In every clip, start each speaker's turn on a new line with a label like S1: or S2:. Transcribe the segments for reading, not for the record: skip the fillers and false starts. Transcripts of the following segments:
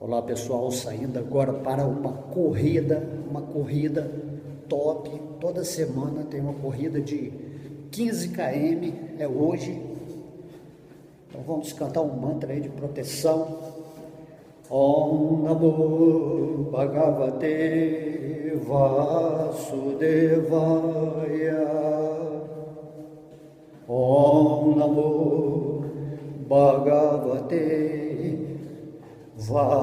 S1: Olá pessoal, saindo agora para uma corrida top. Toda semana tem uma corrida de 15 km, é hoje. Então vamos cantar um mantra aí de proteção. Om Namo Bhagavate Vasudevaya. Om Namo Bhagavate Vasudevaya.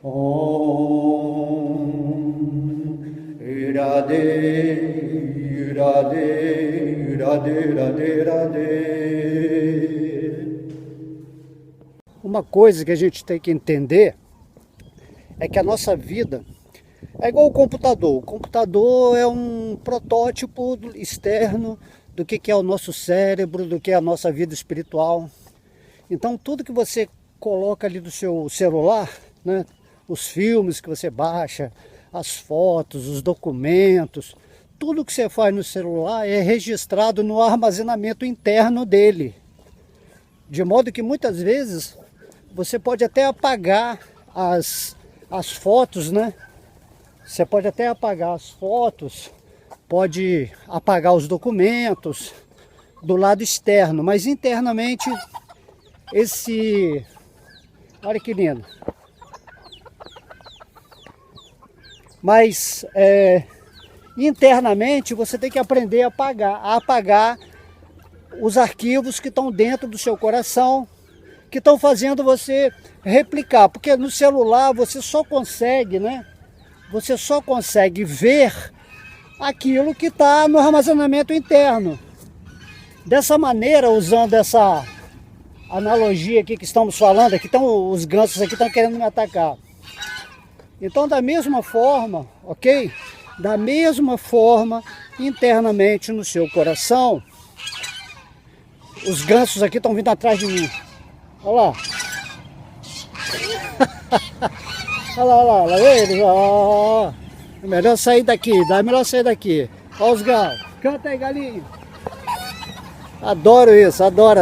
S1: Om Radhe Radhe Radhe Radhe Radhe. Uma coisa que a gente tem que entender é que a nossa vida é igual o computador. O computador é um protótipo externo do que é o nosso cérebro, do que é a nossa vida espiritual. Então tudo que você coloca ali do seu celular, né, os filmes que você baixa, as fotos, os documentos, tudo que você faz no celular é registrado no armazenamento interno dele. De modo que muitas vezes você pode até apagar as fotos, né? Você pode até apagar as fotos, pode apagar os documentos do lado externo, mas internamente olha que lindo. Mas internamente você tem que aprender a apagar os arquivos que estão dentro do seu coração, que estão fazendo você replicar, porque no celular você só consegue, né? Você só consegue ver aquilo que está no armazenamento interno. Dessa maneira, usando essa analogia aqui que estamos falando, aqui estão os gansos aqui estão querendo me atacar. Então, da mesma forma, ok? Da mesma forma, internamente no seu coração, os gansos aqui estão vindo atrás de mim. Olha lá. Olha lá eles, ó. É melhor sair daqui, melhor sair daqui. Olha os galos. Canta aí, galinho. Adoro isso, adoro.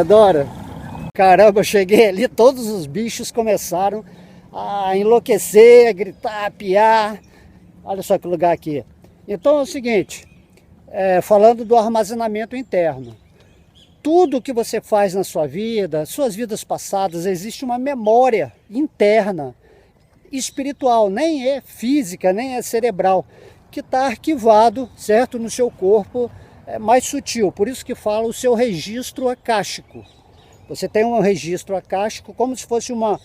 S1: Caramba, eu cheguei ali, todos os bichos começaram a enlouquecer, a gritar, a piar. Olha só que lugar aqui. Então é o seguinte, falando do armazenamento interno. Tudo que você faz na sua vida, suas vidas passadas, existe uma memória interna, espiritual, nem é física, nem é cerebral, que está arquivado, certo, no seu corpo mais sutil. Por isso que fala o seu registro acástico. Você tem um registro acástico como se fosse uma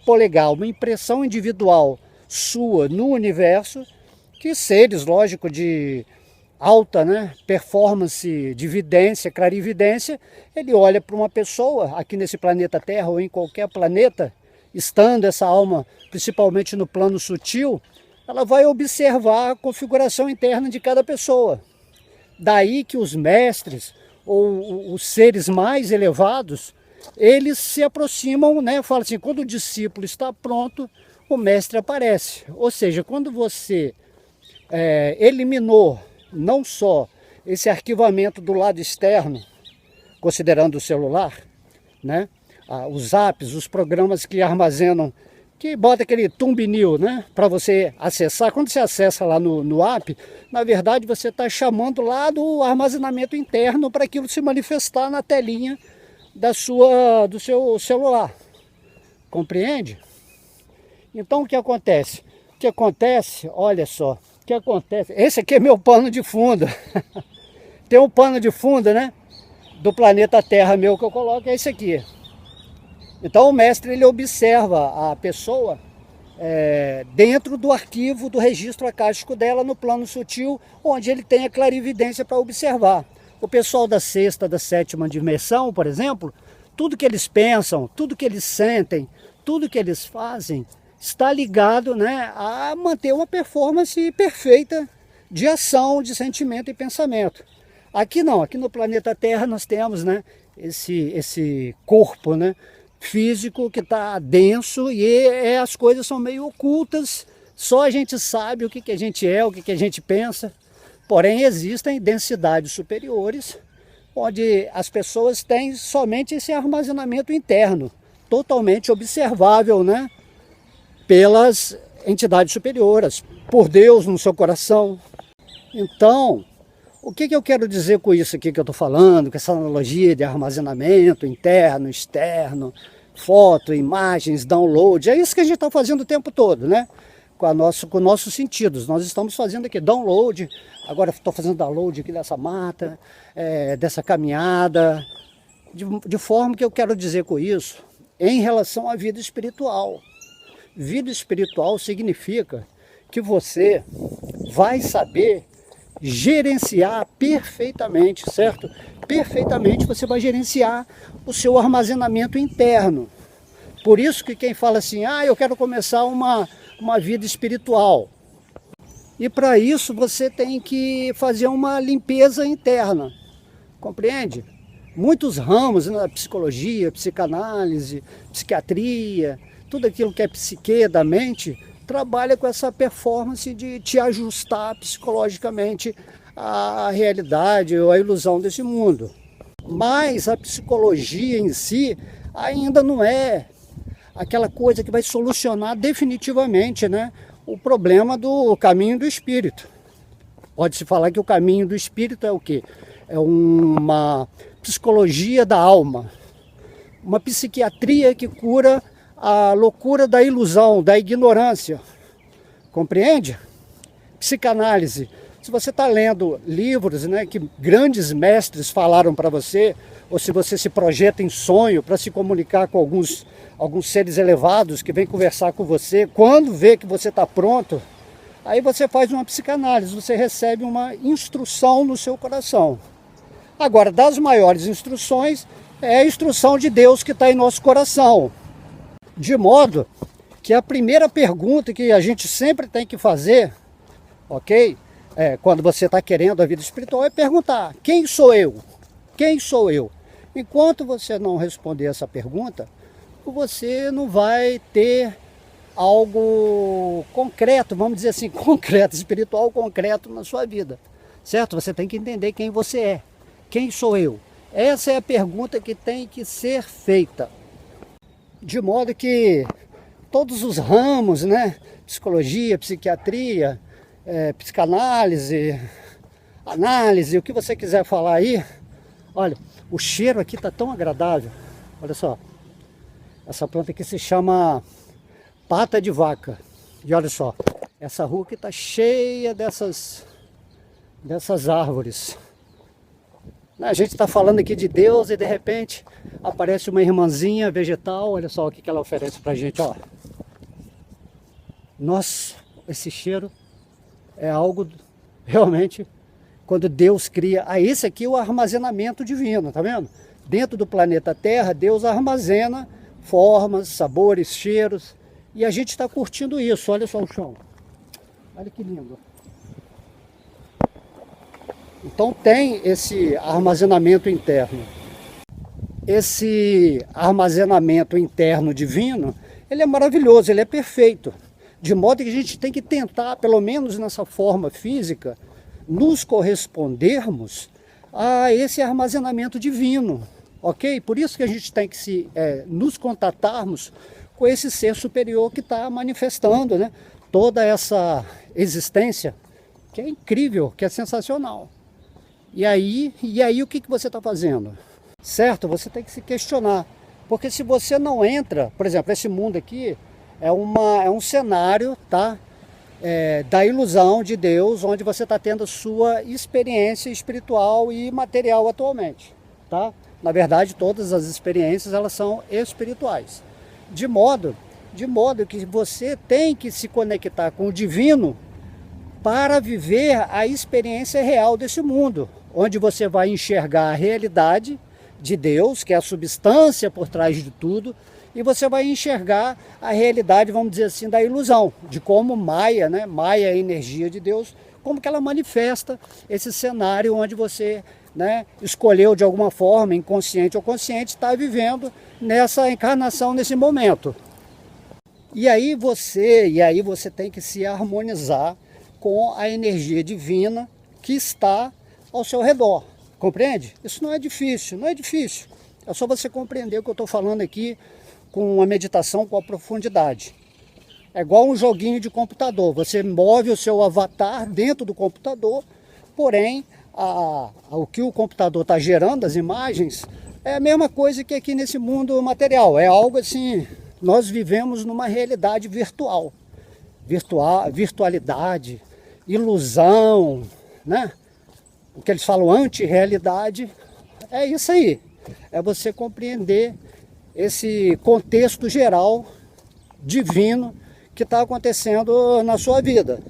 S1: polegar, uma impressão individual sua no universo, que seres, lógico, de alta, né, performance de vidência, clarividência, ele olha para uma pessoa aqui nesse planeta Terra ou em qualquer planeta, estando essa alma principalmente no plano sutil, ela vai observar a configuração interna de cada pessoa. Daí que os mestres ou os seres mais elevados, eles se aproximam, né? Fala assim, quando o discípulo está pronto, o mestre aparece. Ou seja, quando você eliminou não só esse arquivamento do lado externo, considerando o celular, né? Os apps, os programas que armazenam, que bota aquele thumbnail, né, para você acessar. Quando você acessa lá no app, na verdade você está chamando lá do armazenamento interno para aquilo se manifestar na telinha do seu celular. Compreende? Então o que acontece? O que acontece, olha só, o que acontece? Esse aqui é meu pano de fundo. Tem um pano de fundo, né, do planeta Terra meu que eu coloco, é esse aqui. Então o mestre ele observa a pessoa dentro do arquivo do registro acástico dela no plano sutil, onde ele tem a clarividência para observar. O pessoal da sexta, da sétima dimensão, por exemplo, tudo que eles pensam, tudo que eles sentem, tudo que eles fazem, está ligado, né, a manter uma performance perfeita de ação, de sentimento e pensamento. Aqui não, aqui no planeta Terra nós temos, né, esse corpo, né, físico que está denso e as coisas são meio ocultas, só a gente sabe o que a gente é, o que a gente pensa. Porém existem densidades superiores onde as pessoas têm somente esse armazenamento interno, totalmente observável, né, pelas entidades superiores, por Deus no seu coração. Então, o que eu quero dizer com isso aqui que eu estou falando, com essa analogia de armazenamento interno, externo, foto, imagens, download, é isso que a gente está fazendo o tempo todo, né? Com nossos sentidos. Nós estamos fazendo aqui download, agora estou fazendo download aqui dessa mata, dessa caminhada, de forma que eu quero dizer com isso, em relação à vida espiritual. Vida espiritual significa que você vai saber gerenciar perfeitamente, certo? Perfeitamente você vai gerenciar o seu armazenamento interno. Por isso que quem fala assim, eu quero começar uma vida espiritual. E para isso você tem que fazer uma limpeza interna, compreende? Muitos ramos na psicologia, psicanálise, psiquiatria, tudo aquilo que é psique da mente, trabalha com essa performance de te ajustar psicologicamente à realidade ou à ilusão desse mundo. Mas a psicologia em si ainda não é aquela coisa que vai solucionar definitivamente, né, o problema do caminho do espírito. Pode-se falar que o caminho do espírito é o quê? É uma psicologia da alma, uma psiquiatria que cura a loucura da ilusão, da ignorância, compreende? Psicanálise. Se você está lendo livros, né, que grandes mestres falaram para você, ou se você se projeta em sonho para se comunicar com alguns seres elevados que vêm conversar com você, quando vê que você está pronto, aí você faz uma psicanálise, você recebe uma instrução no seu coração. Agora, das maiores instruções, é a instrução de Deus que está em nosso coração. De modo que a primeira pergunta que a gente sempre tem que fazer, ok? Quando você está querendo a vida espiritual, é perguntar, quem sou eu? Quem sou eu? Enquanto você não responder essa pergunta, você não vai ter algo concreto, vamos dizer assim, concreto, espiritual concreto na sua vida, certo? Você tem que entender quem você é. Quem sou eu? Essa é a pergunta que tem que ser feita. De modo que todos os ramos, né, psicologia, psiquiatria, psicanálise, análise, o que você quiser falar aí, olha, o cheiro aqui está tão agradável, olha só, essa planta aqui se chama pata de vaca, e olha só, essa rua aqui está cheia dessas árvores. A gente está falando aqui de Deus e de repente aparece uma irmãzinha vegetal, olha só o que ela oferece para a gente, ó. Nossa, esse cheiro é algo realmente, quando Deus cria, esse aqui é o armazenamento divino, tá vendo? Dentro do planeta Terra, Deus armazena formas, sabores, cheiros, e a gente está curtindo isso, olha só o chão, olha que lindo. Então tem esse armazenamento interno. Esse armazenamento interno divino, ele é maravilhoso, ele é perfeito. De modo que a gente tem que tentar, pelo menos nessa forma física, nos correspondermos a esse armazenamento divino, ok? Por isso que a gente tem que nos contatarmos com esse ser superior que está manifestando, né, toda essa existência, que é incrível, que é sensacional. E aí o que você está fazendo? Certo? Você tem que se questionar. Porque se você não entra, por exemplo, esse mundo aqui é um cenário, tá? Da ilusão de Deus, onde você está tendo sua experiência espiritual e material atualmente. Tá? Na verdade, todas as experiências elas são espirituais. De modo que você tem que se conectar com o divino para viver a experiência real desse mundo, onde você vai enxergar a realidade de Deus, que é a substância por trás de tudo, e você vai enxergar a realidade, vamos dizer assim, da ilusão, de como Maia, né? Maia é a energia de Deus, como que ela manifesta esse cenário onde você, né, escolheu de alguma forma, inconsciente ou consciente, estar vivendo nessa encarnação, nesse momento. E aí você tem que se harmonizar com a energia divina que está ao seu redor, Compreende? Isso não é difícil, não é difícil. É só você compreender o que eu estou falando aqui com a meditação, com a profundidade. É igual um joguinho de computador. Você move o seu avatar dentro do computador, porém, o que o computador está gerando, as imagens, é a mesma coisa que aqui nesse mundo material. É algo assim, nós vivemos numa realidade virtual. Virtualidade, ilusão, né? O que eles falam anti-realidade, é isso aí. É você compreender esse contexto geral, divino, que está acontecendo na sua vida.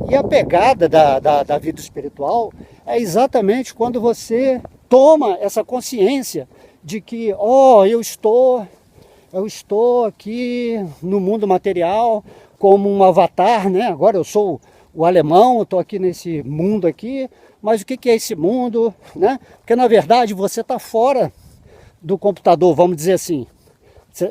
S1: E a pegada da vida espiritual é exatamente quando você toma essa consciência de que, eu estou aqui no mundo material como um avatar, né? Agora eu sou o alemão, eu estou aqui nesse mundo aqui, mas o que é esse mundo, né? Porque na verdade você está fora do computador, vamos dizer assim.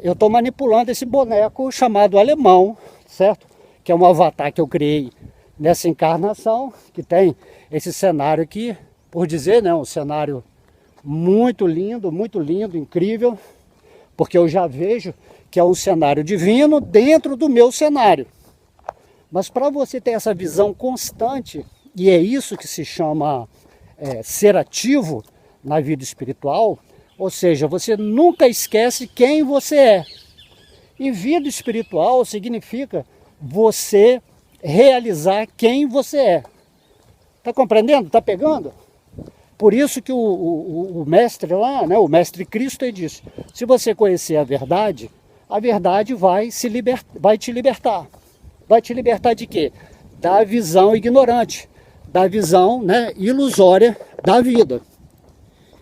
S1: Eu estou manipulando esse boneco chamado alemão, certo? Que é um avatar que eu criei nessa encarnação, que tem esse cenário aqui, por dizer, né? Um cenário muito lindo, incrível, porque eu já vejo que é um cenário divino dentro do meu cenário. Mas para você ter essa visão constante, e é isso que se chama ser ativo na vida espiritual, ou seja, você nunca esquece quem você é. E vida espiritual significa você realizar quem você é. Está compreendendo? Está pegando? Por isso que o mestre lá, né, o mestre Cristo, ele disse, se você conhecer a verdade vai te libertar. Vai te libertar de quê? Da visão ignorante, da visão, né, ilusória da vida.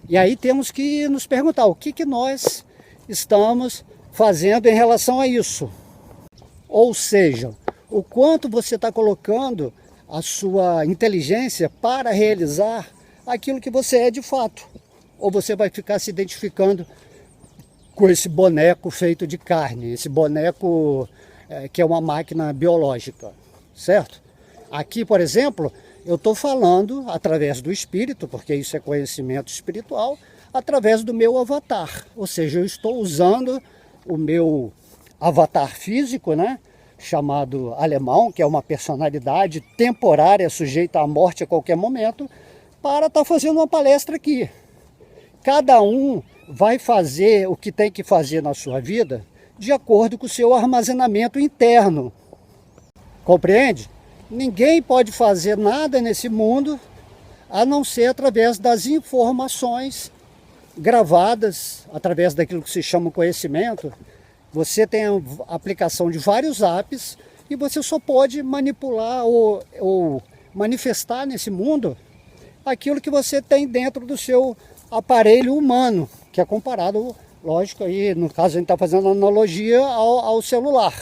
S1: E aí temos que nos perguntar o que nós estamos fazendo em relação a isso. Ou seja, o quanto você está colocando a sua inteligência para realizar aquilo que você é de fato. Ou você vai ficar se identificando com esse boneco feito de carne, esse boneco que é uma máquina biológica, certo? Aqui, por exemplo, eu estou falando através do espírito, porque isso é conhecimento espiritual, através do meu avatar. Ou seja, eu estou usando o meu avatar físico, né, chamado alemão, que é uma personalidade temporária, sujeita à morte a qualquer momento, para estar fazendo uma palestra aqui. Cada um vai fazer o que tem que fazer na sua vida de acordo com o seu armazenamento interno. Compreende? Ninguém pode fazer nada nesse mundo a não ser através das informações gravadas, através daquilo que se chama conhecimento. Você tem a aplicação de vários apps e você só pode manipular ou manifestar nesse mundo aquilo que você tem dentro do seu aparelho humano, que é comparado, lógico, aí no caso a gente está fazendo analogia ao celular,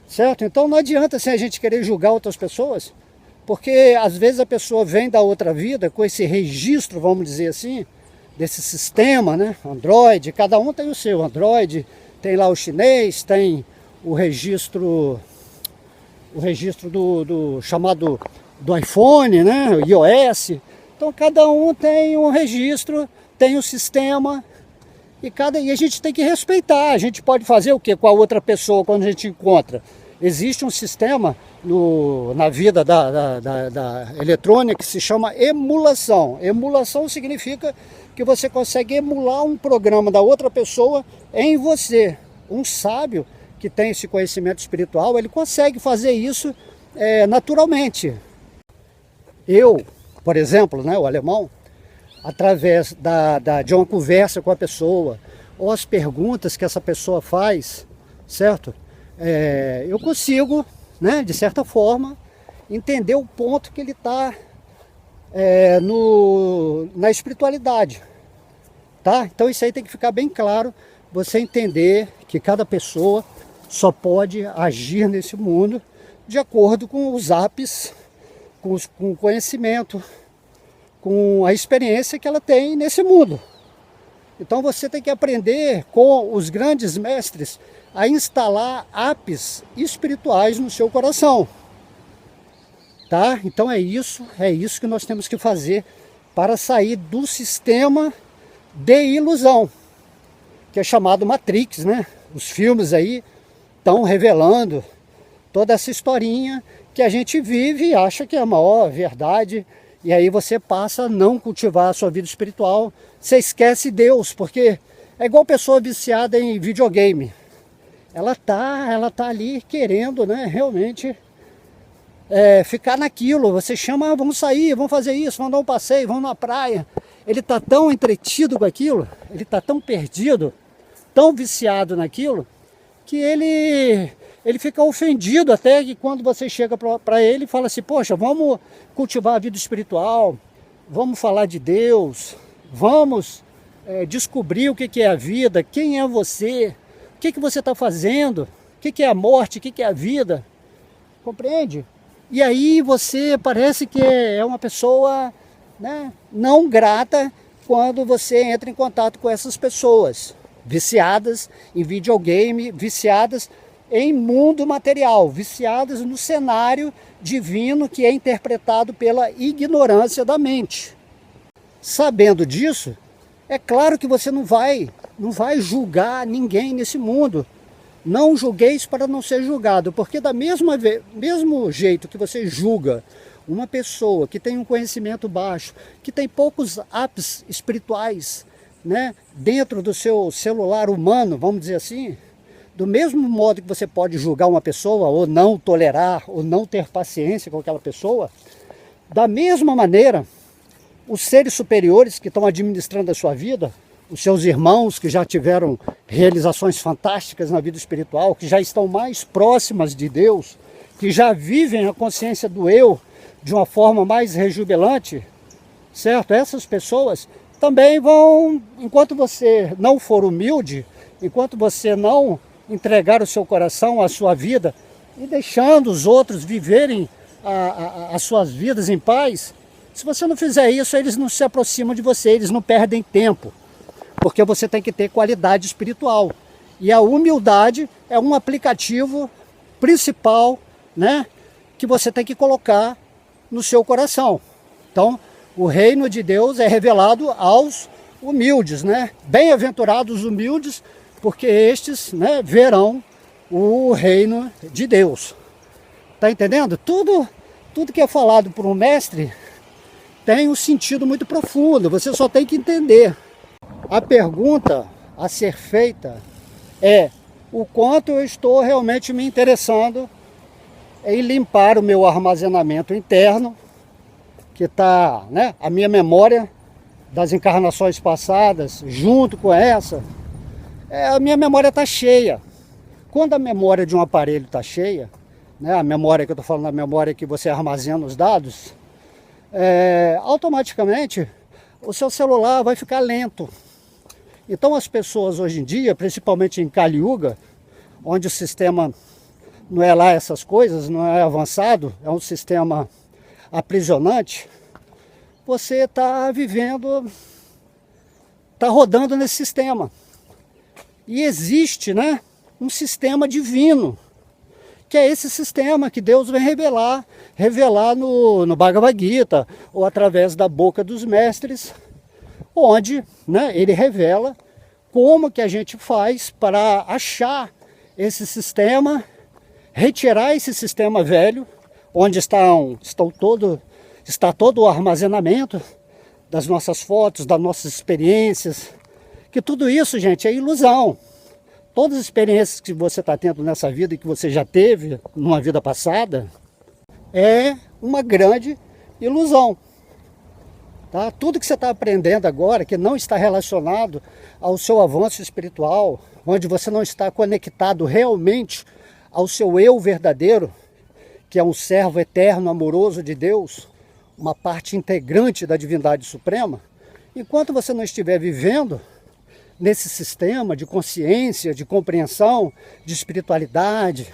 S1: certo? Então não adianta assim, a gente querer julgar outras pessoas, porque às vezes a pessoa vem da outra vida com esse registro, vamos dizer assim, desse sistema, né? Android, cada um tem o seu Android, tem lá o chinês, tem o registro do chamado do iPhone, né? O iOS. Então cada um tem um registro, tem um sistema e a gente tem que respeitar. A gente pode fazer o que com a outra pessoa quando a gente encontra? Existe um sistema na vida da eletrônica que se chama emulação. Emulação significa que você consegue emular um programa da outra pessoa em você. Um sábio que tem esse conhecimento espiritual, ele consegue fazer isso naturalmente. Eu, por exemplo, né, o alemão, através de uma conversa com a pessoa, ou as perguntas que essa pessoa faz, certo? Eu consigo, né, de certa forma, entender o ponto que ele está na espiritualidade. Tá? Então isso aí tem que ficar bem claro, você entender que cada pessoa só pode agir nesse mundo de acordo com os apps, com o conhecimento, com a experiência que ela tem nesse mundo. Então você tem que aprender com os grandes mestres a instalar apps espirituais no seu coração. Tá? Então é isso que nós temos que fazer para sair do sistema de ilusão, que é chamado Matrix, né? Os filmes aí estão revelando toda essa historinha que a gente vive e acha que é a maior verdade, e aí você passa a não cultivar a sua vida espiritual, você esquece Deus, porque é igual pessoa viciada em videogame. Ela tá ali querendo, né, realmente ficar naquilo. Você chama, vamos sair, vamos fazer isso, vamos dar um passeio, vamos na praia. Ele está tão entretido com aquilo, ele está tão perdido, tão viciado naquilo, que ele fica ofendido até que quando você chega para ele e fala assim, poxa, vamos cultivar a vida espiritual, vamos falar de Deus, vamos descobrir o que é a vida, quem é você, o que você está fazendo, o que é a morte, o que é a vida, compreende? E aí você parece que é uma pessoa, né, não grata quando você entra em contato com essas pessoas viciadas em videogame, viciadas em mundo material, viciadas no cenário divino que é interpretado pela ignorância da mente. Sabendo disso, é claro que você não vai julgar ninguém nesse mundo. Não julgueis para não ser julgado, porque da mesmo jeito que você julga uma pessoa que tem um conhecimento baixo, que tem poucos apps espirituais, né, dentro do seu celular humano, vamos dizer assim, do mesmo modo que você pode julgar uma pessoa, ou não tolerar, ou não ter paciência com aquela pessoa, da mesma maneira, os seres superiores que estão administrando a sua vida, os seus irmãos que já tiveram realizações fantásticas na vida espiritual, que já estão mais próximas de Deus, que já vivem a consciência do eu de uma forma mais rejubilante, certo? Essas pessoas também vão, enquanto você não for humilde, enquanto você não entregar o seu coração, a sua vida, e deixando os outros viverem as suas vidas em paz, se você não fizer isso, eles não se aproximam de você, eles não perdem tempo, porque você tem que ter qualidade espiritual. E a humildade é um aplicativo principal, né, que você tem que colocar no seu coração. Então, o reino de Deus é revelado aos humildes, né? Bem-aventurados os humildes, porque estes, né, verão o reino de Deus. Tá entendendo? Tudo que é falado por um mestre tem um sentido muito profundo, você só tem que entender. A pergunta a ser feita é o quanto eu estou realmente me interessando em limpar o meu armazenamento interno, que está, né, a minha memória das encarnações passadas, junto com essa, a minha memória está cheia. Quando a memória de um aparelho está cheia, né, a memória que eu estou falando, a memória que você armazena os dados, automaticamente o seu celular vai ficar lento. Então as pessoas hoje em dia, principalmente em Kali Yuga, onde o sistema não é lá essas coisas, não é avançado, é um sistema aprisionante, você está vivendo, está rodando nesse sistema. E existe, né, um sistema divino, que é esse sistema que Deus vem revelar no Bhagavad Gita, ou através da boca dos mestres, onde, né, ele revela como que a gente faz para achar esse sistema, retirar esse sistema velho, onde está todo o armazenamento das nossas fotos, das nossas experiências, que tudo isso, gente, é ilusão. Todas as experiências que você está tendo nessa vida e que você já teve numa vida passada, é uma grande ilusão. Tá? Tudo que você está aprendendo agora, que não está relacionado ao seu avanço espiritual, onde você não está conectado realmente ao seu eu verdadeiro, que é um servo eterno, amoroso de Deus, uma parte integrante da divindade suprema, enquanto você não estiver vivendo nesse sistema de consciência, de compreensão, de espiritualidade,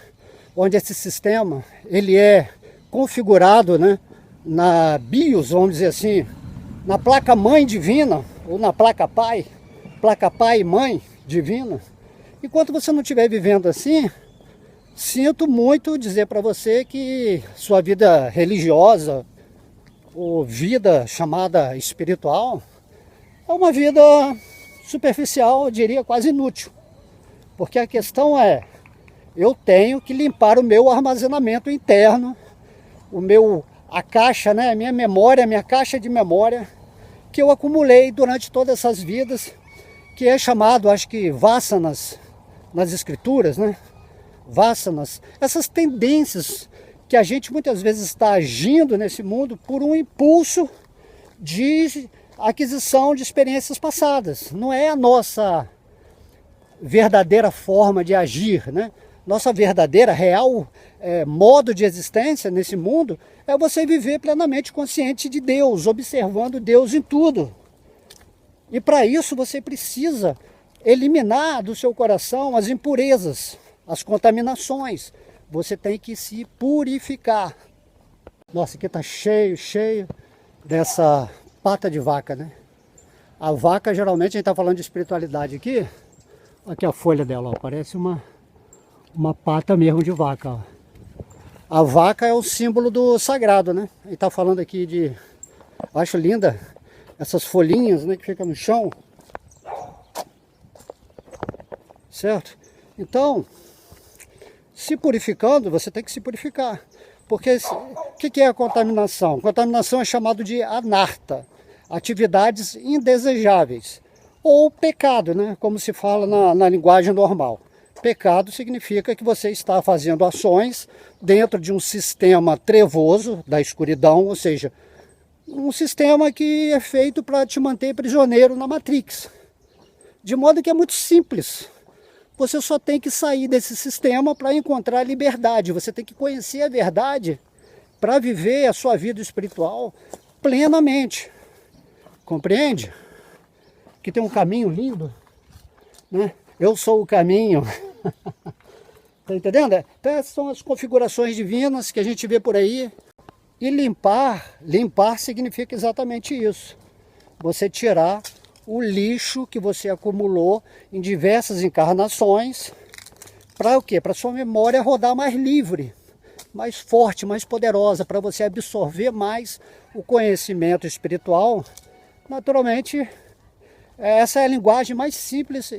S1: onde esse sistema ele é configurado, né, na BIOS, vamos dizer assim, na placa mãe divina, ou na placa pai e mãe divina, enquanto você não estiver vivendo assim, sinto muito dizer para você que sua vida religiosa, ou vida chamada espiritual, é uma vida superficial, eu diria quase inútil. Porque a questão é, eu tenho que limpar o meu armazenamento interno, a caixa, né, a minha memória, a minha caixa de memória, que eu acumulei durante todas essas vidas, que é chamado, acho que, vasanas, nas escrituras, né? Vasanas, essas tendências que a gente muitas vezes está agindo nesse mundo por um impulso de aquisição de experiências passadas. Não é a nossa verdadeira forma de agir, né? Nossa verdadeira, real modo de existência nesse mundo é você viver plenamente consciente de Deus, observando Deus em tudo. E para isso você precisa eliminar do seu coração as impurezas, as contaminações. Você tem que se purificar. Nossa, aqui está cheio dessa pata de vaca, né? A vaca, geralmente, a gente está falando de espiritualidade aqui. Aqui a folha dela, ó, parece uma pata mesmo de vaca, ó. A vaca é o símbolo do sagrado, né? A gente está falando aqui de... Acho linda essas folhinhas, né, que ficam no chão. Certo? Então, se purificando, você tem que se purificar. Porque o que é a contaminação? Contaminação é chamado de anarta, atividades indesejáveis. Ou pecado, né? Como se fala na linguagem normal. Pecado significa que você está fazendo ações dentro de um sistema trevoso da escuridão, ou seja, um sistema que é feito para te manter prisioneiro na Matrix. De modo que é muito simples. Você só tem que sair desse sistema para encontrar liberdade. Você tem que conhecer a verdade para viver a sua vida espiritual plenamente. Compreende? Que tem um caminho lindo, né? Eu sou o caminho. Tá entendendo? Então, essas são as configurações divinas que a gente vê por aí. E limpar significa exatamente isso. Você tirar o lixo que você acumulou em diversas encarnações. Para o quê? Para sua memória rodar mais livre, mais forte, mais poderosa, para você absorver mais o conhecimento espiritual. Naturalmente, essa é a linguagem mais simples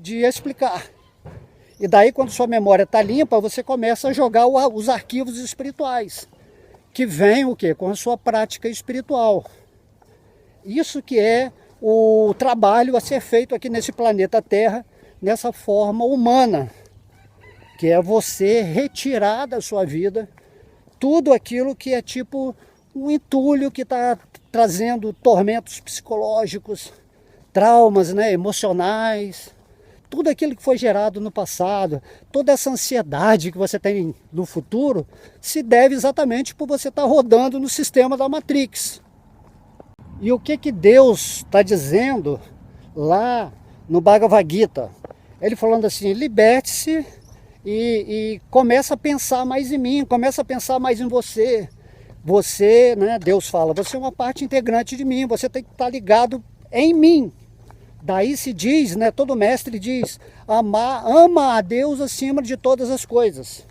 S1: de explicar. E daí, quando sua memória está limpa, você começa a jogar os arquivos espirituais, que vem o quê? Com a sua prática espiritual. Isso que é o trabalho a ser feito aqui nesse planeta Terra, nessa forma humana, que é você retirar da sua vida tudo aquilo que é tipo um entulho que está trazendo tormentos psicológicos, traumas, né, emocionais, tudo aquilo que foi gerado no passado, toda essa ansiedade que você tem no futuro, se deve exatamente por você estar rodando no sistema da Matrix. E o que Deus está dizendo lá no Bhagavad Gita? Ele falando assim, liberte-se e começa a pensar mais em mim, começa a pensar mais em você. Você, né, Deus fala, você é uma parte integrante de mim, você tem que estar ligado em mim. Daí se diz, né, todo mestre diz, ama a Deus acima de todas as coisas.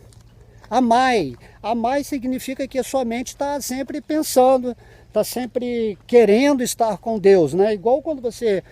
S1: Amai significa que a sua mente está sempre pensando, está sempre querendo estar com Deus, né? Igual quando você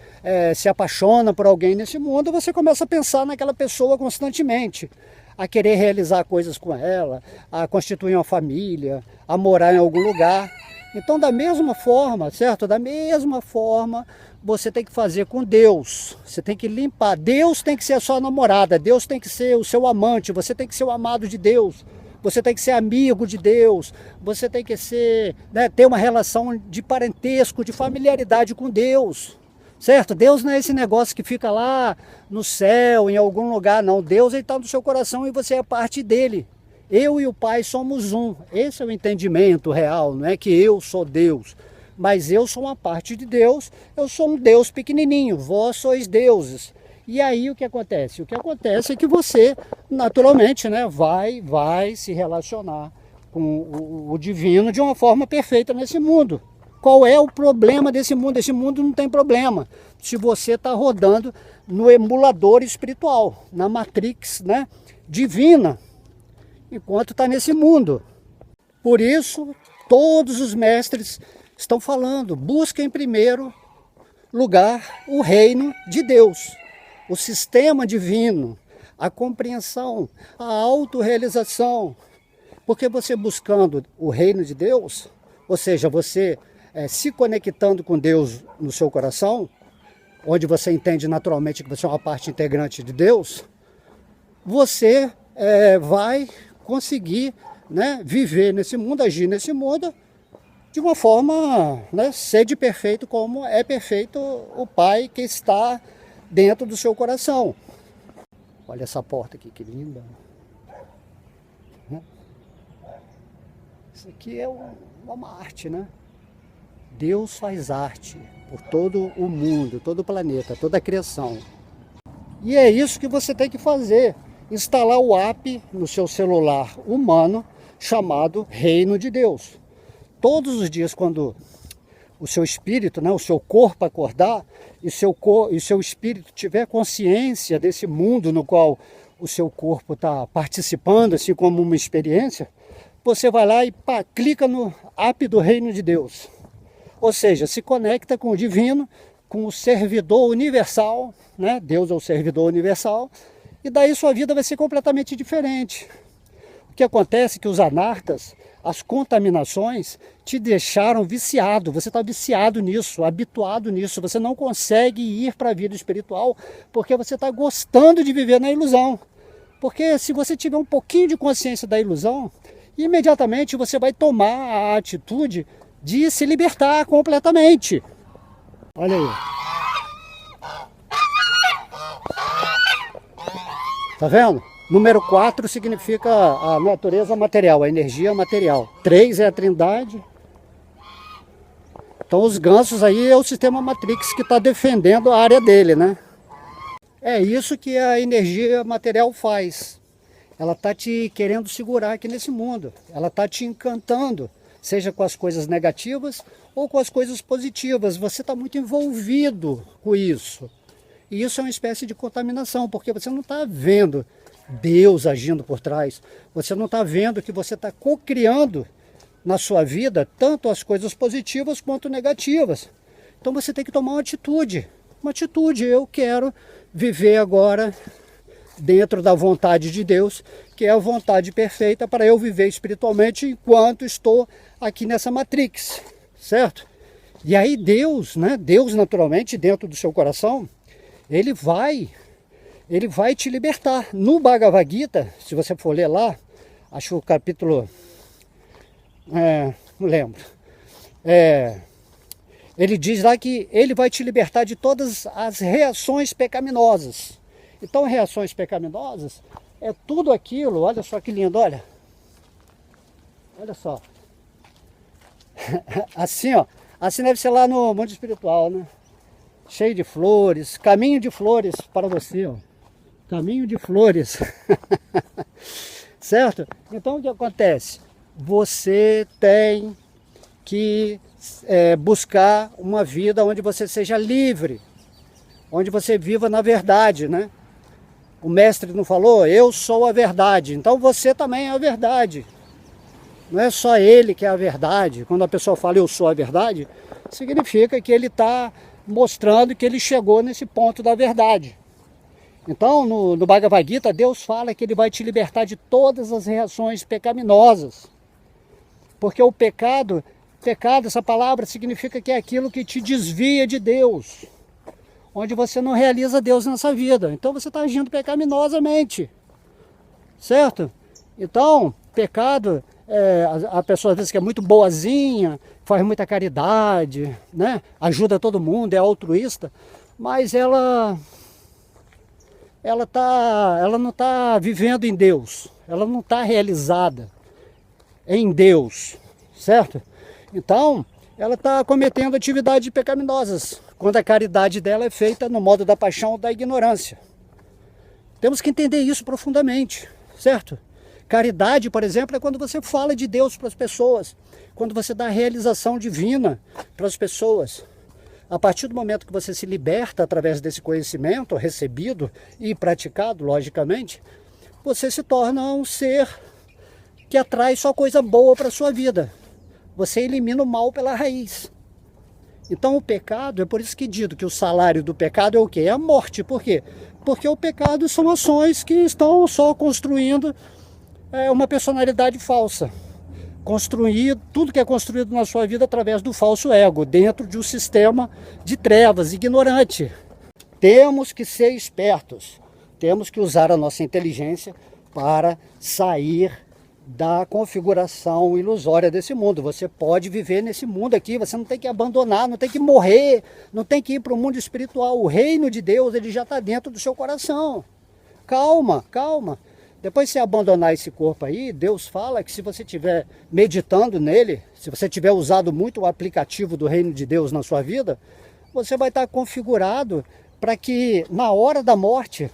S1: se apaixona por alguém nesse mundo, você começa a pensar naquela pessoa constantemente, a querer realizar coisas com ela, a constituir uma família, a morar em algum lugar. Então, da mesma forma, certo? Da mesma forma, você tem que fazer com Deus. Você tem que limpar. Deus tem que ser a sua namorada. Deus tem que ser o seu amante. Você tem que ser o amado de Deus. Você tem que ser amigo de Deus. Você tem que ser, né, ter uma relação de parentesco, de familiaridade com Deus. Certo? Deus não é esse negócio que fica lá no céu, em algum lugar, não. Deus está no seu coração e você é parte dele. Eu e o Pai somos um. Esse é o entendimento real, não é que eu sou Deus, mas eu sou uma parte de Deus, eu sou um Deus pequenininho, vós sois deuses. E aí o que acontece? O que acontece é que você, naturalmente, né, vai se relacionar com o divino de uma forma perfeita nesse mundo. Qual é o problema desse mundo? Esse mundo não tem problema se você está rodando no emulador espiritual, na Matrix, né, divina, enquanto está nesse mundo. Por isso, Todos os mestres estão falando, busca em primeiro lugar o reino de Deus, o sistema divino, a compreensão, a autorrealização. Porque você buscando o reino de Deus, ou seja, você se conectando com Deus no seu coração, onde você entende naturalmente que você é uma parte integrante de Deus, você vai conseguir, né, viver nesse mundo, agir nesse mundo, de uma forma, né, ser de perfeito como é perfeito o Pai que está dentro do seu coração. Olha essa porta aqui, que linda. Isso aqui é uma arte, né? Deus faz arte por todo o mundo, todo o planeta, toda a criação. E é isso que você tem que fazer. Instalar o app no seu celular humano chamado Reino de Deus. Todos os dias, quando o seu espírito, né, o seu corpo acordar e seu espírito tiver consciência desse mundo no qual o seu corpo está participando, assim como uma experiência, você vai lá e clica no app do Reino de Deus. Ou seja, se conecta com o divino, com o servidor universal, né? Deus é o servidor universal, e daí sua vida vai ser completamente diferente. O que acontece é que os anartas, as contaminações, te deixaram viciado. Você está viciado nisso, habituado nisso. Você não consegue ir para a vida espiritual porque você está gostando de viver na ilusão. Porque se você tiver um pouquinho de consciência da ilusão, imediatamente você vai tomar a atitude de se libertar completamente. Olha aí. Tá vendo? Número 4 significa a natureza material, a energia material. 3 é a trindade. Então os gansos aí é o sistema Matrix que está defendendo a área dele, né? É isso que a energia material faz. Ela está te querendo segurar aqui nesse mundo. Ela está te encantando, seja com as coisas negativas ou com as coisas positivas. Você está muito envolvido com isso. E isso é uma espécie de contaminação, porque você não está vendo Deus agindo por trás. Você não está vendo que você está co-criando na sua vida tanto as coisas positivas quanto negativas. Então você tem que tomar uma atitude. Uma atitude, eu quero viver agora dentro da vontade de Deus, que é a vontade perfeita para eu viver espiritualmente enquanto estou aqui nessa Matrix, certo? E aí Deus, né? Deus naturalmente dentro do seu coração, ele vai te libertar. No Bhagavad Gita, se você for ler lá, acho que o capítulo, não lembro, ele diz lá que ele vai te libertar de todas as reações pecaminosas. Então, reações pecaminosas é tudo aquilo, olha só que lindo, olha só, assim ó, assim deve ser lá no mundo espiritual, né? Cheio de flores, caminho de flores para você, ó. Caminho de flores. Certo? Então o que acontece? Você tem que buscar uma vida onde você seja livre, onde você viva na verdade, né? O mestre não falou, eu sou a verdade, então você também é a verdade. Não é só ele que é a verdade. Quando a pessoa fala eu sou a verdade, significa que ele está mostrando que ele chegou nesse ponto da verdade. Então, no Bhagavad Gita, Deus fala que ele vai te libertar de todas as reações pecaminosas. Porque o pecado, essa palavra significa que é aquilo que te desvia de Deus. Onde você não realiza Deus nessa vida. Então você está agindo pecaminosamente. Certo? Então, pecado, a pessoa às vezes que é muito boazinha, faz muita caridade, né? Ajuda todo mundo, é altruísta, mas ela não está vivendo em Deus, ela não está realizada em Deus, certo? Então, ela está cometendo atividades pecaminosas, quando a caridade dela é feita no modo da paixão ou da ignorância. Temos que entender isso profundamente, certo? Caridade, por exemplo, é quando você fala de Deus para as pessoas, quando você dá a realização divina para as pessoas. A partir do momento que você se liberta através desse conhecimento recebido e praticado, logicamente, você se torna um ser que atrai só coisa boa para a sua vida. você elimina o mal pela raiz. Então o pecado, é por isso que dito que o salário do pecado é o quê? É a morte. Por quê? Porque o pecado são ações que estão só construindo uma personalidade falsa. Construir tudo que é construído na sua vida através do falso ego, dentro de um sistema de trevas, ignorante. Temos que ser espertos, temos que usar a nossa inteligência para sair da configuração ilusória desse mundo. Você pode viver nesse mundo aqui, você não tem que abandonar, não tem que morrer, não tem que ir para o mundo espiritual. O reino de Deus, ele já está dentro do seu coração. Calma, calma. Depois de você abandonar esse corpo aí, Deus fala que se você estiver meditando nele, se você tiver usado muito o aplicativo do reino de Deus na sua vida, você vai estar configurado para que na hora da morte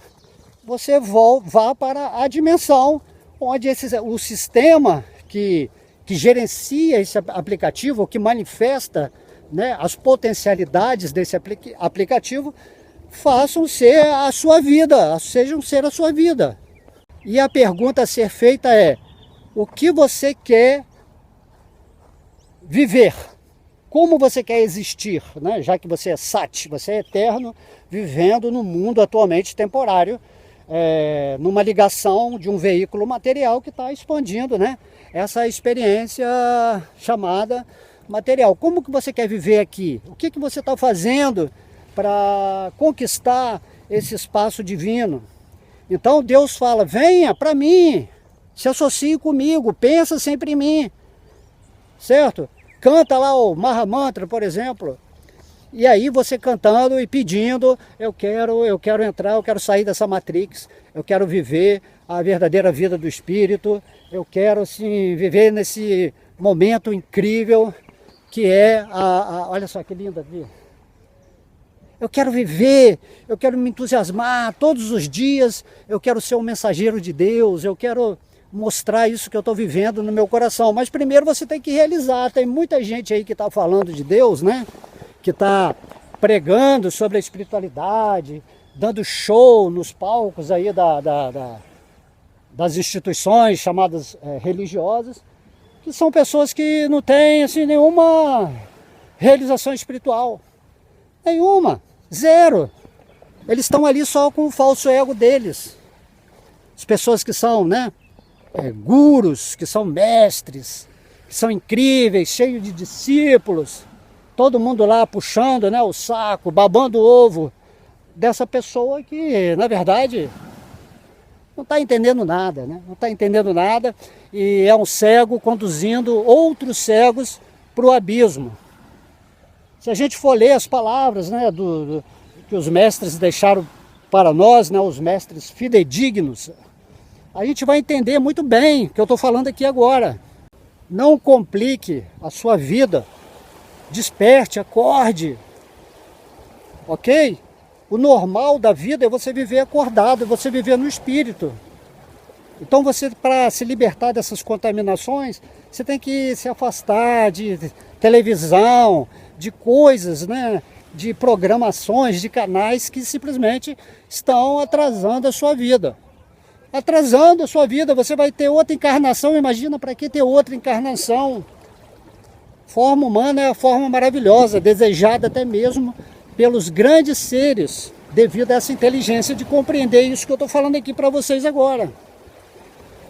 S1: você vá para a dimensão onde o sistema que gerencia esse aplicativo, que manifesta, né, as potencialidades desse aplicativo, façam ser a sua vida, sejam ser a sua vida. E a pergunta a ser feita é: o que você quer viver? Como você quer existir, né? Já que você é sat, você é eterno, vivendo no mundo atualmente temporário, numa ligação de um veículo material que está expandindo, né, essa experiência chamada material. Como que você quer viver aqui? O que você está fazendo para conquistar esse espaço divino? Então Deus fala: venha para mim, se associe comigo, pensa sempre em mim, certo? Canta lá o Mahamantra, por exemplo. E aí você cantando e pedindo: eu quero entrar, eu quero sair dessa Matrix, eu quero viver a verdadeira vida do Espírito, eu quero assim, viver nesse momento incrível que é olha só que linda ali. Eu quero viver, eu quero me entusiasmar todos os dias, eu quero ser um mensageiro de Deus, eu quero mostrar isso que eu estou vivendo no meu coração. Mas primeiro você tem que realizar. Tem muita gente aí que está falando de Deus, né? Que está pregando sobre a espiritualidade, dando show nos palcos aí das instituições chamadas religiosas, que são pessoas que não têm assim, nenhuma realização espiritual. Nenhuma, zero. Eles estão ali só com o falso ego deles. As pessoas que são, né, gurus, que são mestres, que são incríveis, cheios de discípulos, todo mundo lá puxando, né, o saco, babando o ovo dessa pessoa que, na verdade, não está entendendo nada, né? Não está entendendo nada e é um cego conduzindo outros cegos para o abismo. Se a gente for ler as palavras, né, que os mestres deixaram para nós, né, os mestres fidedignos, a gente vai entender muito bem o que eu estou falando aqui agora. Não complique a sua vida. Desperte, acorde, ok? O normal da vida é você viver acordado, é você viver no espírito. Então você, para se libertar dessas contaminações, você tem que se afastar de televisão, de coisas, né, de programações, de canais que simplesmente estão atrasando a sua vida. Atrasando a sua vida, você vai ter outra encarnação, imagina para que ter outra encarnação? Forma humana é a forma maravilhosa, desejada até mesmo pelos grandes seres, devido a essa inteligência de compreender isso que eu estou falando aqui para vocês agora.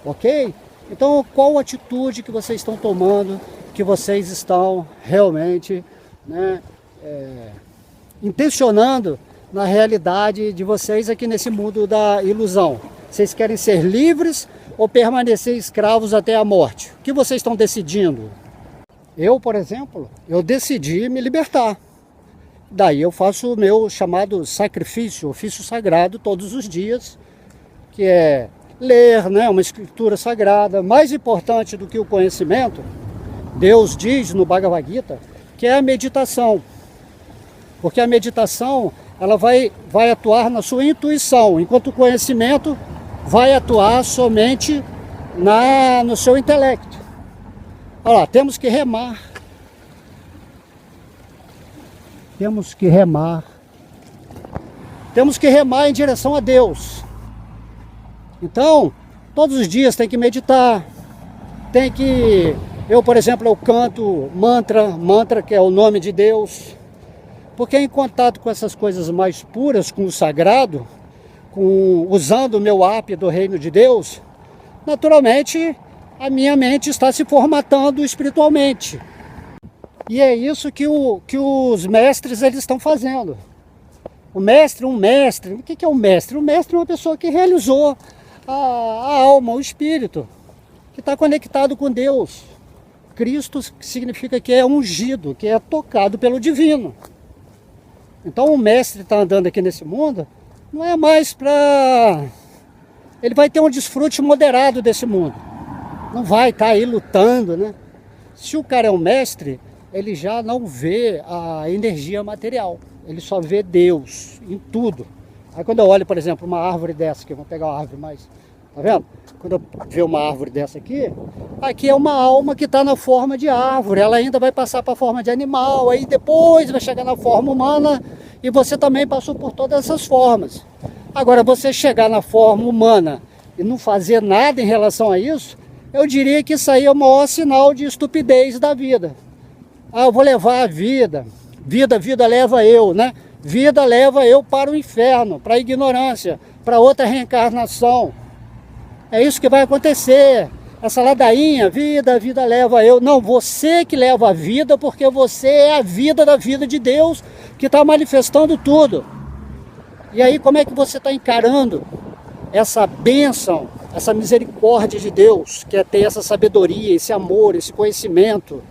S1: Ok? Então, qual atitude que vocês estão tomando, que vocês estão realmente, né, intencionando na realidade de vocês aqui nesse mundo da ilusão? Vocês querem ser livres ou permanecer escravos até a morte? O que vocês estão decidindo? Eu, por exemplo, eu decidi me libertar. Daí eu faço o meu chamado sacrifício, ofício sagrado todos os dias, que é ler, né, uma escritura sagrada. Mais importante do que o conhecimento, Deus diz no Bhagavad Gita, que é a meditação. Porque a meditação, ela vai atuar na sua intuição, enquanto o conhecimento vai atuar somente no seu intelecto. Olha lá, temos que remar. Temos que remar. Temos que remar em direção a Deus. Então, todos os dias tem que meditar, tem que Eu, por exemplo, eu canto mantra que é o nome de Deus, porque em contato com essas coisas mais puras, com o sagrado, usando o meu app do reino de Deus, naturalmente a minha mente está se formatando espiritualmente. E é isso que os mestres eles estão fazendo. Um mestre, o que é um mestre? O mestre é uma pessoa que realizou a alma, o espírito, que está conectado com Deus. Cristo significa que é ungido, que é tocado pelo divino. Então o mestre está andando aqui nesse mundo, não é mais para... Ele vai ter um desfrute moderado desse mundo. Não vai estar aí lutando, né? Se o cara é um mestre, ele já não vê a energia material. Ele só vê Deus em tudo. Aí quando eu olho, por exemplo, uma árvore dessa aqui, vamos pegar uma árvore mais... Tá vendo? Quando eu ver uma árvore dessa aqui, aqui é uma alma que está na forma de árvore. Ela ainda vai passar para a forma de animal, aí depois vai chegar na forma humana, e você também passou por todas essas formas. Agora, você chegar na forma humana e não fazer nada em relação a isso, eu diria que isso aí é o maior sinal de estupidez da vida. Ah, eu vou levar a vida. Vida leva eu, né? Vida leva eu para o inferno, para a ignorância, para outra reencarnação. É isso que vai acontecer. Essa ladainha, vida leva eu. Não, você que leva a vida, porque você é a vida da vida de Deus que está manifestando tudo. E aí como é que você está encarando essa bênção, essa misericórdia de Deus, que é ter essa sabedoria, esse amor, esse conhecimento?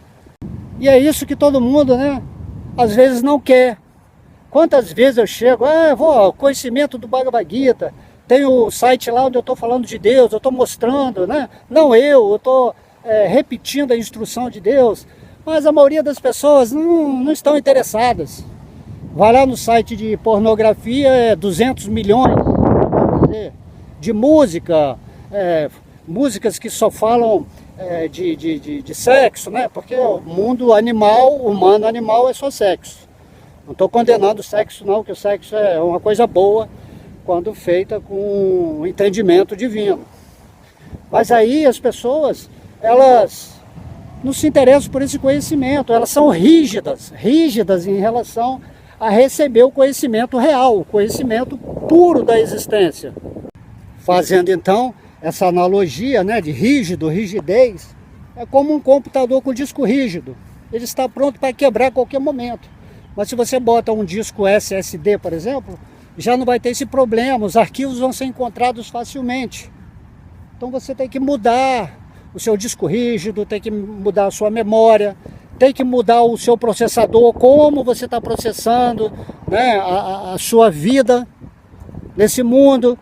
S1: E é isso que todo mundo, né, às vezes não quer. Quantas vezes eu chego, conhecimento do Bhagavad Gita, tem o site lá onde eu estou falando de Deus, eu estou mostrando, né? Não eu estou repetindo a instrução de Deus, mas a maioria das pessoas não estão interessadas. Vai lá no site de pornografia, 200 milhões, vamos dizer, de música, músicas que só falam de sexo, né? Porque o mundo animal, humano animal é só sexo. Não estou condenando o sexo não, que o sexo é uma coisa boa, quando feita com entendimento divino. Mas aí as pessoas, elas não se interessam por esse conhecimento, elas são rígidas em relação a receber o conhecimento real, o conhecimento puro da existência. Fazendo então essa analogia, né, de rígido, rigidez, é como um computador com disco rígido. Ele está pronto para quebrar a qualquer momento. Mas se você bota um disco SSD, por exemplo, já não vai ter esse problema, os arquivos vão ser encontrados facilmente. Então você tem que mudar o seu disco rígido, tem que mudar a sua memória, tem que mudar o seu processador, como você está processando, né, a sua vida nesse mundo.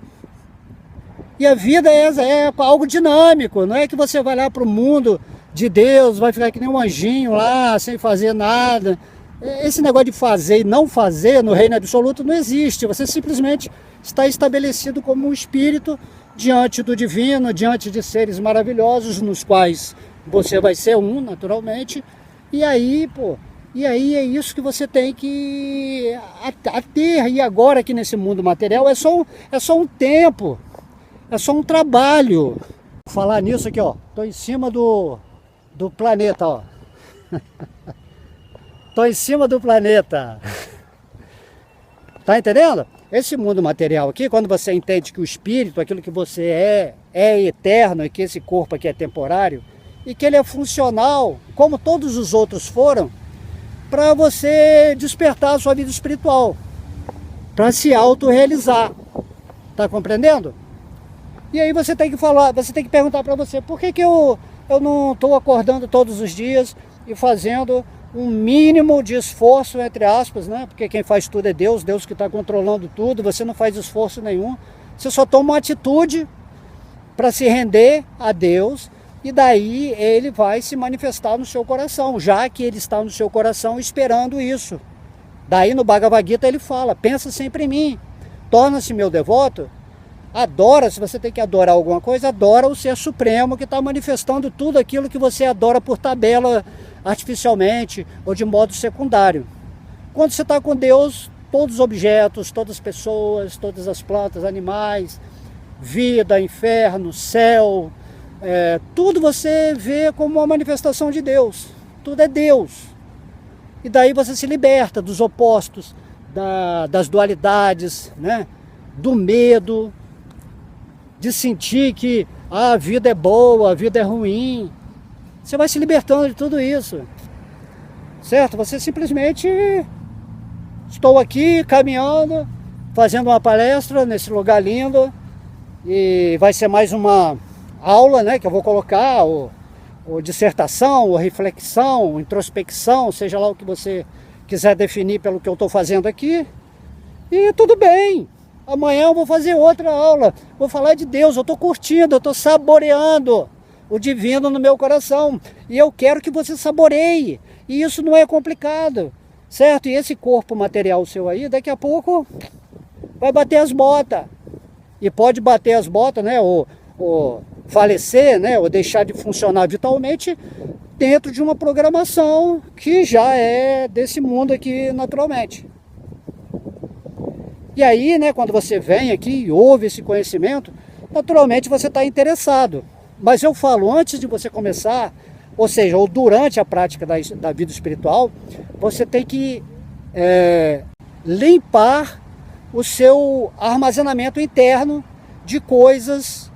S1: E a vida é algo dinâmico, não é que você vai lá para o mundo de Deus, vai ficar que nem um anjinho lá, sem fazer nada. Esse negócio de fazer e não fazer no reino absoluto não existe. Você simplesmente está estabelecido como um espírito diante do divino, diante de seres maravilhosos, nos quais você vai ser um, naturalmente. E aí, é isso que você tem que ter. E agora aqui nesse mundo material é só um tempo, é só um trabalho. Vou falar nisso aqui, ó. Estou em cima do planeta, ó. Estou em cima do planeta. Tá entendendo? Esse mundo material aqui, quando você entende que o espírito, aquilo que você é eterno e que esse corpo aqui é temporário, e que ele é funcional, como todos os outros foram, para você despertar a sua vida espiritual, para se autorrealizar. Tá compreendendo? E aí você tem que falar, você tem que perguntar para você, por que eu não estou acordando todos os dias e fazendo um mínimo de esforço, entre aspas, né? Porque quem faz tudo é Deus, Deus que está controlando tudo, você não faz esforço nenhum, você só toma uma atitude para se render a Deus, e daí ele vai se manifestar no seu coração, já que ele está no seu coração esperando isso. Daí no Bhagavad Gita ele fala, pensa sempre em mim, torna-se meu devoto, adora, se você tem que adorar alguma coisa, adora o Ser Supremo que está manifestando tudo aquilo que você adora por tabela, artificialmente ou de modo secundário. Quando você está com Deus, todos os objetos, todas as pessoas, todas as plantas, animais, vida, inferno, céu, tudo você vê como uma manifestação de Deus. Tudo é Deus. E daí você se liberta dos opostos, das dualidades, né? Do medo, de sentir que a vida é boa, a vida é ruim. Você vai se libertando de tudo isso, certo? Você simplesmente, estou aqui caminhando, fazendo uma palestra nesse lugar lindo, e vai ser mais uma aula, né, que eu vou colocar, ou dissertação, ou reflexão, ou introspecção, seja lá o que você quiser definir pelo que eu estou fazendo aqui, e tudo bem. Amanhã eu vou fazer outra aula, vou falar de Deus, eu estou curtindo, eu estou saboreando o divino no meu coração, e eu quero que você saboreie, e isso não é complicado, certo? E esse corpo material seu aí, daqui a pouco vai bater as botas, e pode bater as botas, né, ou falecer, né, ou deixar de funcionar vitalmente dentro de uma programação que já é desse mundo aqui naturalmente. E aí, né, quando você vem aqui e ouve esse conhecimento, naturalmente você está interessado. Mas eu falo, antes de você começar, ou seja, ou durante a prática da vida espiritual, você tem que limpar o seu armazenamento interno de coisas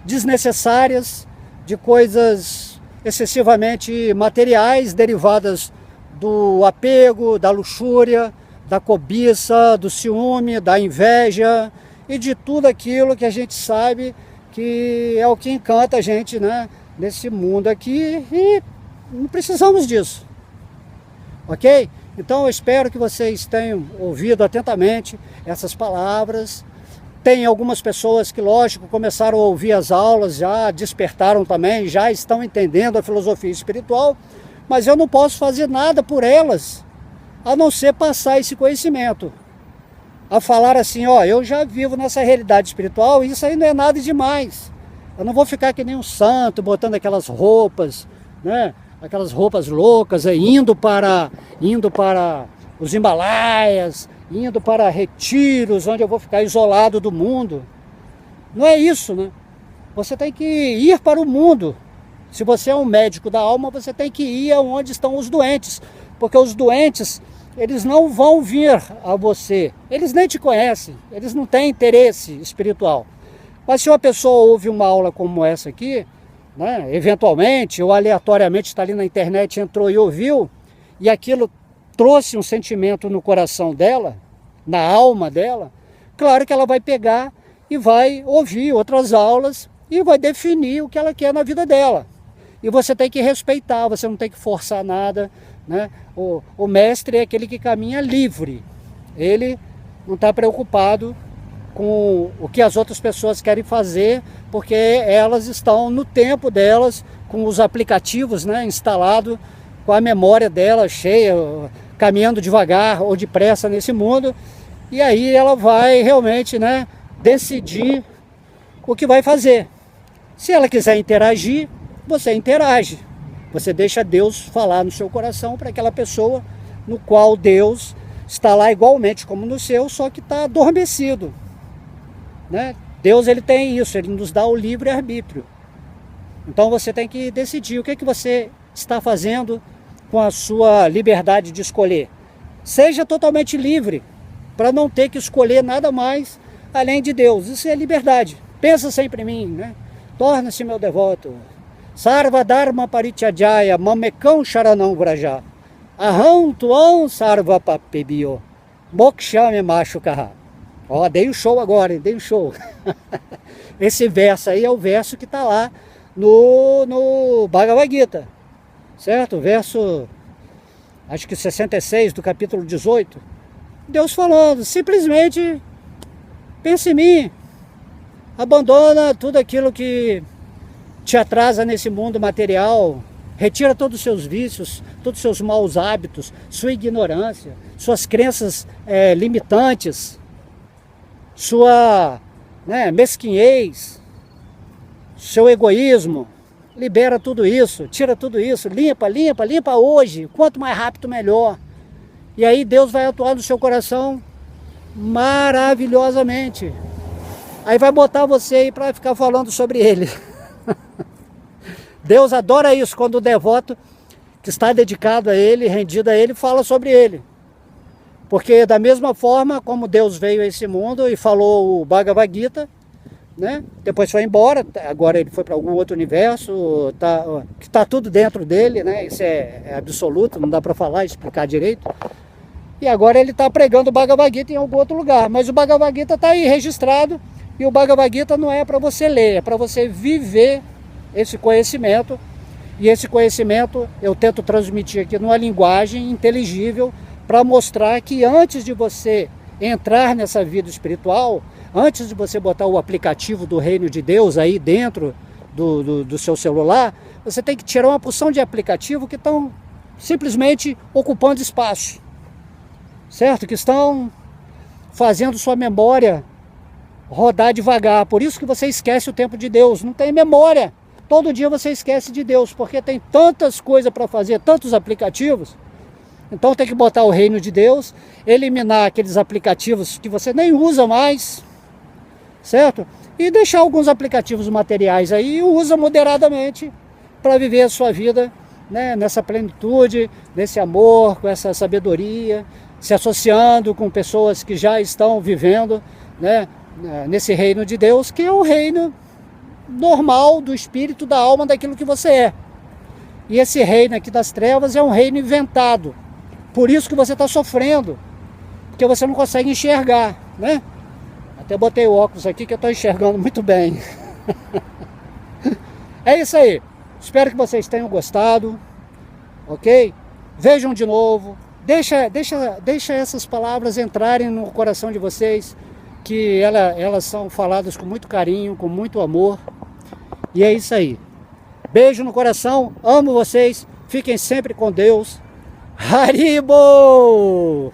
S1: desnecessárias, de coisas excessivamente materiais, derivadas do apego, da luxúria, da cobiça, do ciúme, da inveja e de tudo aquilo que a gente sabe que é o que encanta a gente, né, nesse mundo aqui, e não precisamos disso, ok? Então eu espero que vocês tenham ouvido atentamente essas palavras. Tem algumas pessoas que, lógico, começaram a ouvir as aulas, já despertaram também, já estão entendendo a filosofia espiritual, mas eu não posso fazer nada por elas, a não ser passar esse conhecimento. A falar assim, ó, eu já vivo nessa realidade espiritual, e isso aí não é nada demais. Eu não vou ficar que nem um santo, botando aquelas roupas, né? Aquelas roupas loucas, indo para os Himalaias, indo para retiros, onde eu vou ficar isolado do mundo. Não é isso, né? Você tem que ir para o mundo. Se você é um médico da alma, você tem que ir aonde estão os doentes, porque os doentes, eles não vão vir a você, eles nem te conhecem, eles não têm interesse espiritual. Mas se uma pessoa ouve uma aula como essa aqui, né, eventualmente ou aleatoriamente está ali na internet, entrou e ouviu, e aquilo trouxe um sentimento no coração dela, na alma dela, claro que ela vai pegar e vai ouvir outras aulas e vai definir o que ela quer na vida dela. E você tem que respeitar, você não tem que forçar nada, né? O mestre é aquele que caminha livre, ele não está preocupado com o que as outras pessoas querem fazer, porque elas estão no tempo delas, com os aplicativos, né, instalados, com a memória dela cheia, caminhando devagar ou depressa nesse mundo, e aí ela vai realmente, né, decidir o que vai fazer. Se ela quiser interagir, você interage, você deixa Deus falar no seu coração para aquela pessoa no qual Deus está lá igualmente como no seu, só que está adormecido, né? Deus, ele tem isso, ele nos dá o livre-arbítrio. Então você tem que decidir o que você está fazendo com a sua liberdade de escolher. Seja totalmente livre, para não ter que escolher nada mais além de Deus. Isso é liberdade. Pensa sempre em mim, né? Torna-se meu devoto. Sarva Dharma Parityajaya Mamekam Sharanam Vraja Aham Tuam Sarva Papebio Mokshame Machukaha. Ó, dei um show agora, hein? Dei um show. Esse verso aí é o verso que está lá no Bhagavad Gita, certo? Verso, acho que 66 do capítulo 18. Deus falando, simplesmente pense em mim, abandona tudo aquilo que te atrasa nesse mundo material, retira todos os seus vícios, todos os seus maus hábitos, sua ignorância, suas crenças limitantes, sua mesquinhez, seu egoísmo. Libera tudo isso, tira tudo isso, limpa hoje, quanto mais rápido melhor. E aí Deus vai atuar no seu coração maravilhosamente. Aí vai botar você aí para ficar falando sobre ele. Deus adora isso, quando o devoto que está dedicado a Ele, rendido a Ele, fala sobre Ele. Porque da mesma forma como Deus veio a esse mundo e falou o Bhagavad Gita, né? Depois foi embora, agora ele foi para algum outro universo, que está tudo dentro dele, né? Isso é absoluto, não dá para falar, explicar direito. E agora ele está pregando o Bhagavad Gita em algum outro lugar, mas o Bhagavad Gita está aí registrado, e o Bhagavad Gita não é para você ler, é para você viver esse conhecimento. E esse conhecimento eu tento transmitir aqui numa linguagem inteligível, para mostrar que antes de você entrar nessa vida espiritual, antes de você botar o aplicativo do Reino de Deus aí dentro do seu celular, você tem que tirar uma porção de aplicativo que estão simplesmente ocupando espaço, certo? Que estão fazendo sua memória rodar devagar. Por isso que você esquece o tempo de Deus, não tem memória. Todo dia você esquece de Deus, porque tem tantas coisas para fazer, tantos aplicativos. Então tem que botar o Reino de Deus, eliminar aqueles aplicativos que você nem usa mais, certo? E deixar alguns aplicativos materiais aí e usa moderadamente para viver a sua vida, né, nessa plenitude, nesse amor, com essa sabedoria, se associando com pessoas que já estão vivendo, né, nesse reino de Deus, que é o reino normal do espírito, da alma, daquilo que você é. E esse reino aqui das trevas é um reino inventado. Por isso que você está sofrendo, porque você não consegue enxergar, né? Até botei o óculos aqui que eu estou enxergando muito bem. É isso aí. Espero que vocês tenham gostado, ok? Vejam de novo. Deixa essas palavras entrarem no coração de vocês, que elas são faladas com muito carinho, com muito amor. E é isso aí. Beijo no coração, amo vocês, fiquem sempre com Deus. Haribo!